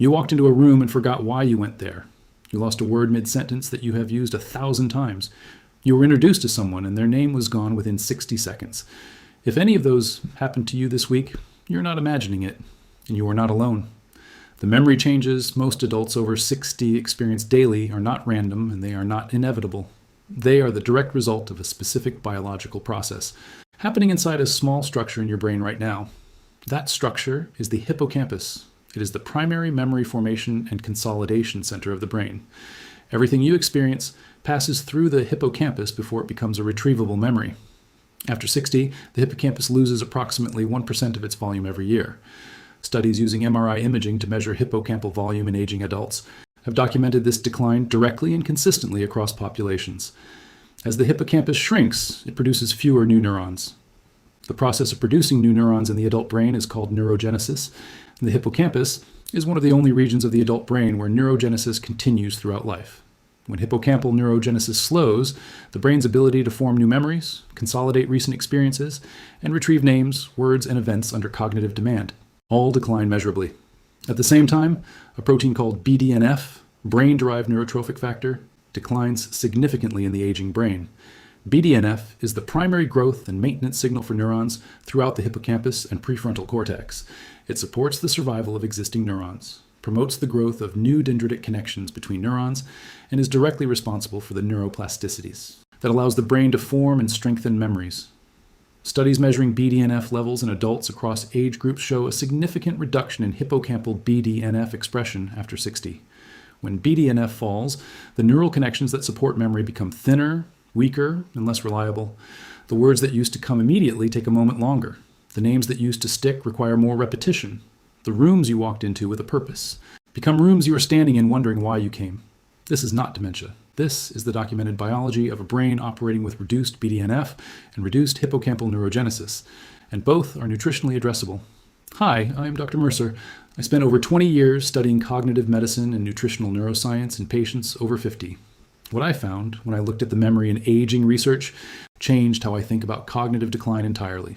You walked into a room and forgot why you went there. You lost a word mid-sentence that you have used 1,000 times. You were introduced to someone and their name was gone within 60 seconds. If any of those happened to you this week, you're not imagining it, and you are not alone. The memory changes most adults over 60 experience daily are not random and they are not inevitable. They are the direct result of a specific biological process happening inside a small structure in your brain right now. That structure is the hippocampus. It is the primary memory formation and consolidation center of the brain. Everything you experience passes through the hippocampus before it becomes a retrievable memory. After 60, the hippocampus loses approximately 1% of its volume every year. Studies using MRI imaging to measure hippocampal volume in aging adults have documented this decline directly and consistently across populations. As the hippocampus shrinks, it produces fewer new neurons. The process of producing new neurons in the adult brain is called neurogenesis, and the hippocampus is one of the only regions of the adult brain where neurogenesis continues throughout life. When hippocampal neurogenesis slows, the brain's ability to form new memories, consolidate recent experiences, and retrieve names, words, and events under cognitive demand all decline measurably. At the same time, a protein called BDNF, brain-derived neurotrophic factor, declines significantly in the aging brain. BDNF is the primary growth and maintenance signal for neurons throughout the hippocampus and prefrontal cortex. It supports the survival of existing neurons, promotes the growth of new dendritic connections between neurons, and is directly responsible for the neuroplasticities that allows the brain to form and strengthen memories. Studies measuring BDNF levels in adults across age groups show a significant reduction in hippocampal BDNF expression after 60. When BDNF falls, the neural connections that support memory become thinner, weaker, and less reliable. The words that used to come immediately take a moment longer. The names that used to stick require more repetition. The rooms you walked into with a purpose become rooms you are standing in wondering why you came. This is not dementia. This is the documented biology of a brain operating with reduced BDNF and reduced hippocampal neurogenesis, and both are nutritionally addressable. Hi, I'm Dr. Mercer. I spent over 20 years studying cognitive medicine and nutritional neuroscience in patients over 50. What I found when I looked at the memory and aging research changed how I think about cognitive decline entirely.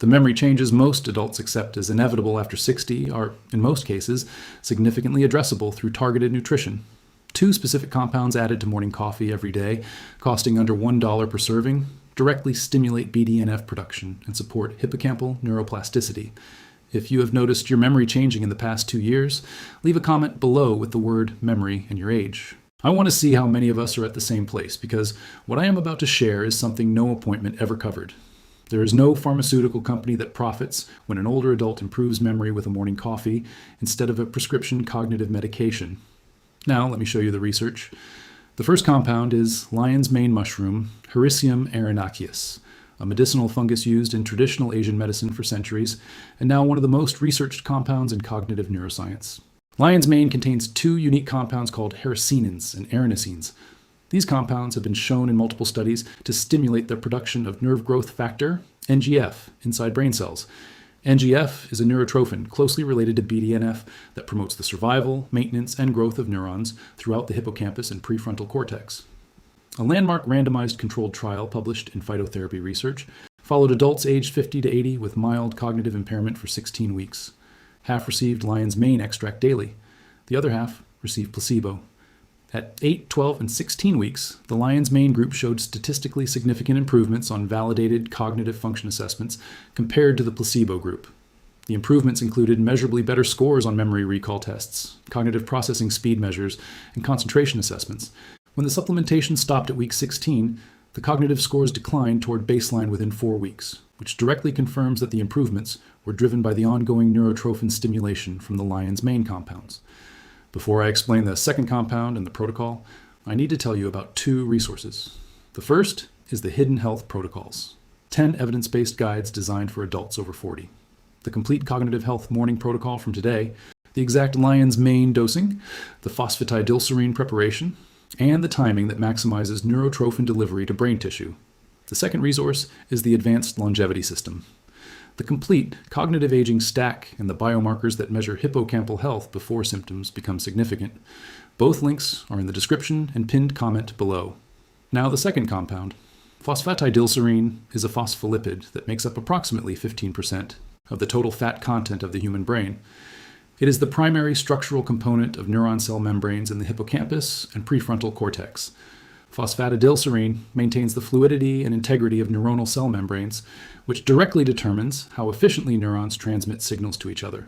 The memory changes most adults accept as inevitable after 60 are, in most cases, significantly addressable through targeted nutrition. 2 specific compounds added to morning coffee every day, costing under $1 per serving, directly stimulate BDNF production and support hippocampal neuroplasticity. If you have noticed your memory changing in the past 2 years, leave a comment below with the word memory and your age. I want to see how many of us are at the same place, because what I am about to share is something no appointment ever covered. There is no pharmaceutical company that profits when an older adult improves memory with a morning coffee instead of a prescription cognitive medication. Now, let me show you the research. The first compound is lion's mane mushroom, Hericium arenaceus, a medicinal fungus used in traditional Asian medicine for centuries, and now one of the most researched compounds in cognitive neuroscience. Lion's mane contains 2 unique compounds called heracinins and arenacenes. These compounds have been shown in multiple studies to stimulate the production of nerve growth factor, NGF, inside brain cells. NGF is a neurotrophin closely related to BDNF that promotes the survival, maintenance, and growth of neurons throughout the hippocampus and prefrontal cortex. A landmark randomized controlled trial published in Phytotherapy Research followed adults aged 50 to 80 with mild cognitive impairment for 16 weeks. Half received lion's mane extract daily. The other half received placebo. At 8, 12, and 16 weeks, the lion's mane group showed statistically significant improvements on validated cognitive function assessments compared to the placebo group. The improvements included measurably better scores on memory recall tests, cognitive processing speed measures, and concentration assessments. When the supplementation stopped at week 16, the cognitive scores declined toward baseline within 4 weeks, which directly confirms that the improvements were driven by the ongoing neurotrophin stimulation from the lion's mane compounds. Before I explain the second compound and the protocol, I need to tell you about 2 resources. The first is the Hidden Health Protocols, 10 evidence-based guides designed for adults over 40. The complete cognitive health morning protocol from today, the exact lion's mane dosing, the phosphatidylserine preparation, and the timing that maximizes neurotrophin delivery to brain tissue. The second resource is the Advanced Longevity System, the complete cognitive aging stack and the biomarkers that measure hippocampal health before symptoms become significant. Both links are in the description and pinned comment below. Now the second compound. Phosphatidylserine is a phospholipid that makes up approximately 15% of the total fat content of the human brain. It is the primary structural component of neuron cell membranes in the hippocampus and prefrontal cortex. Phosphatidylserine maintains the fluidity and integrity of neuronal cell membranes, which directly determines how efficiently neurons transmit signals to each other.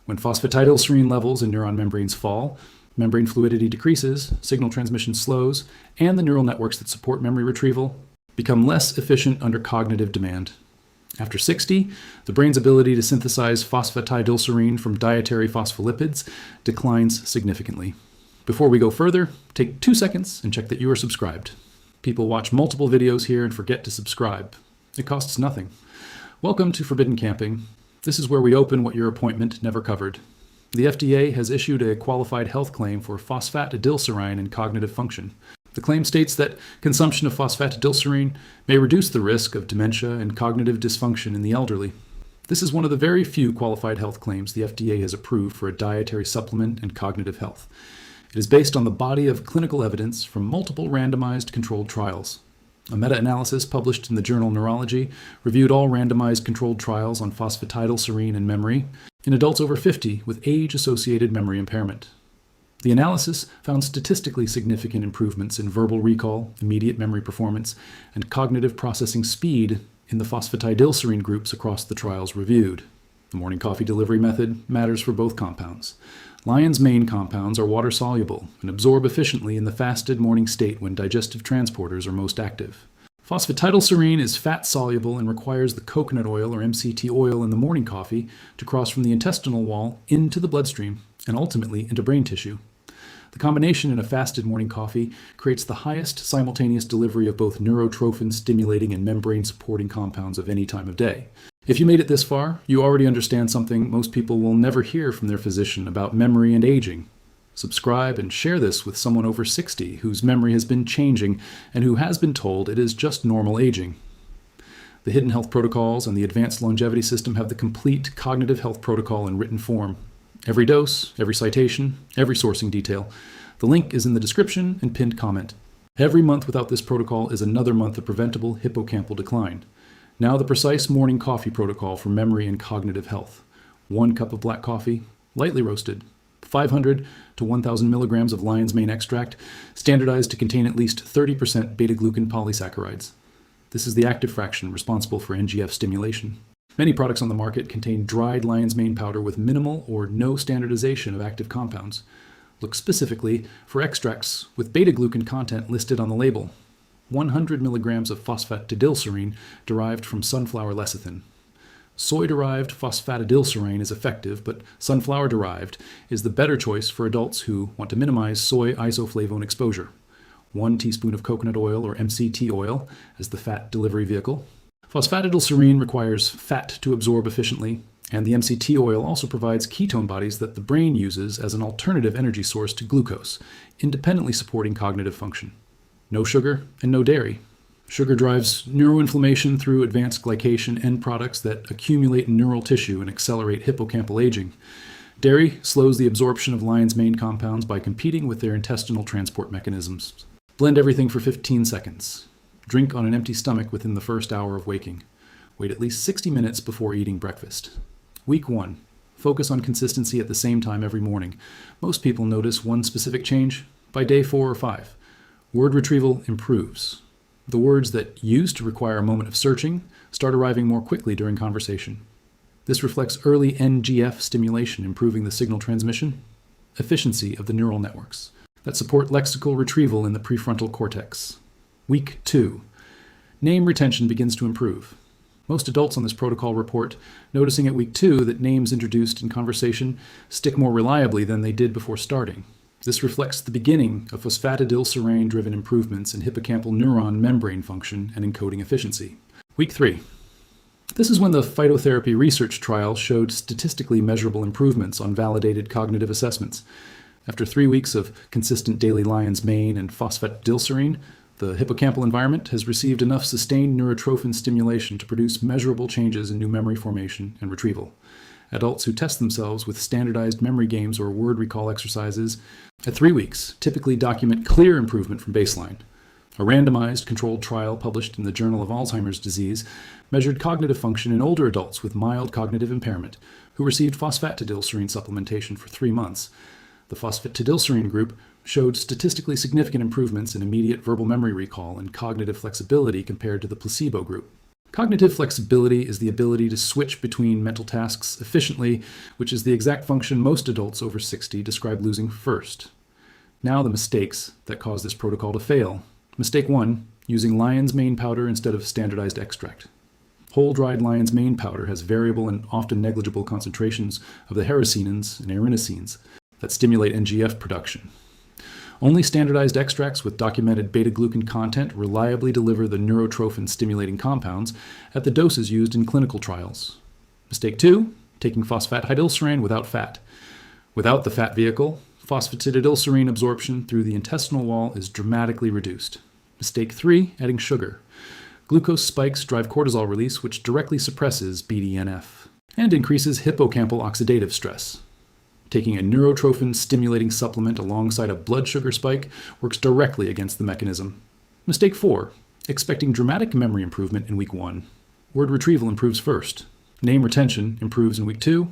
When phosphatidylserine levels in neuron membranes fall, membrane fluidity decreases, signal transmission slows, and the neural networks that support memory retrieval become less efficient under cognitive demand. After 60, the brain's ability to synthesize phosphatidylserine from dietary phospholipids declines significantly. Before we go further, take 2 seconds and check that you are subscribed. People watch multiple videos here and forget to subscribe. It costs nothing. Welcome to Forbidden Camping. This is where we open what your appointment never covered. The FDA has issued a qualified health claim for phosphatidylserine and cognitive function. The claim states that consumption of phosphatidylserine may reduce the risk of dementia and cognitive dysfunction in the elderly. This is one of the very few qualified health claims the FDA has approved for a dietary supplement and cognitive health. It is based on the body of clinical evidence from multiple randomized controlled trials. A meta-analysis published in the journal Neurology reviewed all randomized controlled trials on phosphatidylserine and memory in adults over 50 with age-associated memory impairment. The analysis found statistically significant improvements in verbal recall, immediate memory performance, and cognitive processing speed in the phosphatidylserine groups across the trials reviewed. The morning coffee delivery method matters for both compounds. Lion's mane compounds are water-soluble and absorb efficiently in the fasted morning state when digestive transporters are most active. Phosphatidylserine is fat-soluble and requires the coconut oil or MCT oil in the morning coffee to cross from the intestinal wall into the bloodstream and ultimately into brain tissue. The combination in a fasted morning coffee creates the highest simultaneous delivery of both neurotrophin stimulating and membrane supporting compounds of any time of day. If you made it this far, you already understand something most people will never hear from their physician about memory and aging. Subscribe and share this with someone over 60 whose memory has been changing and who has been told it is just normal aging. The Hidden Health Protocols and the Advanced Longevity System have the complete cognitive health protocol in written form. Every dose, every citation, every sourcing detail. The link is in the description and pinned comment. Every month without this protocol is another month of preventable hippocampal decline. Now the precise morning coffee protocol for memory and cognitive health. 1 cup of black coffee, lightly roasted. 500 to 1,000 milligrams of lion's mane extract, standardized to contain at least 30% beta-glucan polysaccharides. This is the active fraction responsible for NGF stimulation. Many products on the market contain dried lion's mane powder with minimal or no standardization of active compounds. Look specifically for extracts with beta-glucan content listed on the label. 100 milligrams of phosphatidylserine derived from sunflower lecithin. Soy-derived phosphatidylserine is effective, but sunflower-derived is the better choice for adults who want to minimize soy isoflavone exposure. 1 teaspoon of coconut oil or MCT oil as the fat delivery vehicle. Phosphatidylserine requires fat to absorb efficiently, and the MCT oil also provides ketone bodies that the brain uses as an alternative energy source to glucose, independently supporting cognitive function. No sugar and no dairy. Sugar drives neuroinflammation through advanced glycation end products that accumulate in neural tissue and accelerate hippocampal aging. Dairy slows the absorption of lion's mane compounds by competing with their intestinal transport mechanisms. Blend everything for 15 seconds. Drink on an empty stomach within the first hour of waking. Wait at least 60 minutes before eating breakfast. Week 1. Focus on consistency at the same time every morning. Most people notice one specific change by day 4 or 5. Word retrieval improves. The words that used to require a moment of searching start arriving more quickly during conversation. This reflects early NGF stimulation, improving the signal transmission efficiency of the neural networks that support lexical retrieval in the prefrontal cortex. Week 2. Name retention begins to improve. Most adults on this protocol report noticing at week 2 that names introduced in conversation stick more reliably than they did before starting. This reflects the beginning of phosphatidylserine-driven improvements in hippocampal neuron membrane function and encoding efficiency. Week 3. This is when the Phytotherapy Research trial showed statistically measurable improvements on validated cognitive assessments. After 3 weeks of consistent daily lion's mane and phosphatidylserine, the hippocampal environment has received enough sustained neurotrophin stimulation to produce measurable changes in new memory formation and retrieval. Adults who test themselves with standardized memory games or word recall exercises at 3 weeks typically document clear improvement from baseline. A randomized controlled trial published in the Journal of Alzheimer's Disease measured cognitive function in older adults with mild cognitive impairment who received phosphatidylserine supplementation for 3 months. The phosphatidylserine group showed statistically significant improvements in immediate verbal memory recall and cognitive flexibility compared to the placebo group. Cognitive flexibility is the ability to switch between mental tasks efficiently, which is the exact function most adults over 60 describe losing first. Now the mistakes that cause this protocol to fail. Mistake 1, using lion's mane powder instead of standardized extract. Whole dried lion's mane powder has variable and often negligible concentrations of the heracinins and erinacines that stimulate NGF production. Only standardized extracts with documented beta-glucan content reliably deliver the neurotrophin stimulating compounds at the doses used in clinical trials. Mistake 2, taking phosphatidylserine without fat. Without the fat vehicle, phosphatidylserine absorption through the intestinal wall is dramatically reduced. Mistake 3, adding sugar. Glucose spikes drive cortisol release, which directly suppresses BDNF and increases hippocampal oxidative stress. Taking a neurotrophin stimulating supplement alongside a blood sugar spike works directly against the mechanism. Mistake 4, expecting dramatic memory improvement in week 1. Word retrieval improves first. Name retention improves in week 2.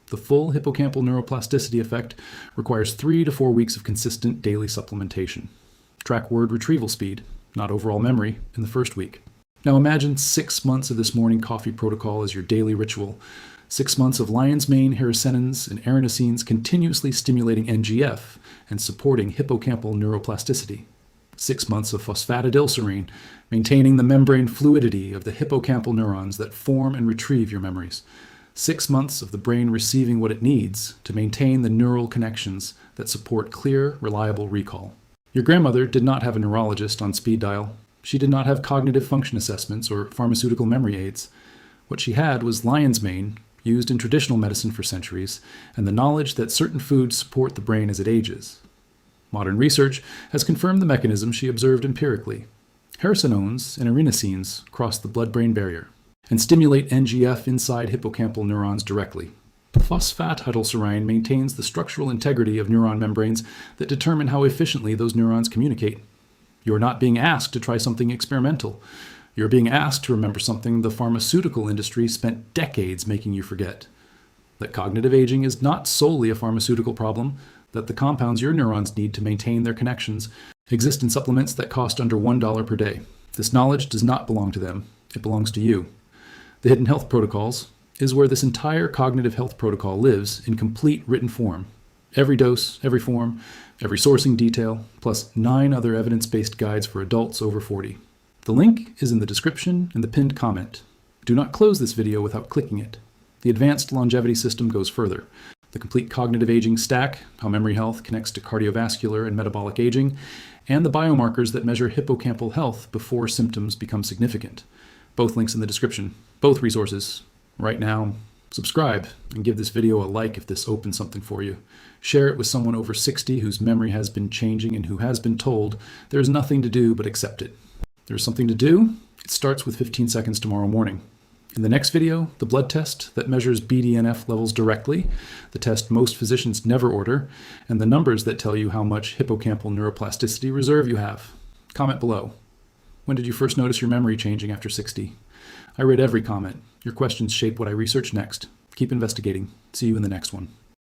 The full hippocampal neuroplasticity effect requires 3 to 4 weeks of consistent daily supplementation. Track word retrieval speed, not overall memory, in the first week. Now imagine 6 months of this morning coffee protocol as your daily ritual. 6 months of lion's mane, heracinins, and erinacines continuously stimulating NGF and supporting hippocampal neuroplasticity. 6 months of phosphatidylserine, maintaining the membrane fluidity of the hippocampal neurons that form and retrieve your memories. 6 months of the brain receiving what it needs to maintain the neural connections that support clear, reliable recall. Your grandmother did not have a neurologist on speed dial. She did not have cognitive function assessments or pharmaceutical memory aids. What she had was lion's mane, used in traditional medicine for centuries, and the knowledge that certain foods support the brain as it ages. Modern research has confirmed the mechanism she observed empirically. Hericinones and erinacines cross the blood-brain barrier and stimulate NGF inside hippocampal neurons directly. Phosphatidylserine maintains the structural integrity of neuron membranes that determine how efficiently those neurons communicate. You are not being asked to try something experimental. You're being asked to remember something the pharmaceutical industry spent decades making you forget. That cognitive aging is not solely a pharmaceutical problem, that the compounds your neurons need to maintain their connections exist in supplements that cost under $1 per day. This knowledge does not belong to them. It belongs to you. The Hidden Health Protocols is where this entire cognitive health protocol lives in complete written form. Every dose, every form, every sourcing detail, plus 9 other evidence-based guides for adults over 40. The link is in the description and the pinned comment. Do not close this video without clicking it. The advanced longevity system goes further. The complete cognitive aging stack, how memory health connects to cardiovascular and metabolic aging, and the biomarkers that measure hippocampal health before symptoms become significant. Both links in the description. Both resources. Right now, subscribe and give this video a like if this opens something for you. Share it with someone over 60 whose memory has been changing and who has been told there's nothing to do but accept it. There's something to do. It starts with 15 seconds tomorrow morning. In the next video, the blood test that measures BDNF levels directly, the test most physicians never order, and the numbers that tell you how much hippocampal neuroplasticity reserve you have. Comment below. When did you first notice your memory changing after 60? I read every comment. Your questions shape what I research next. Keep investigating. See you in the next one.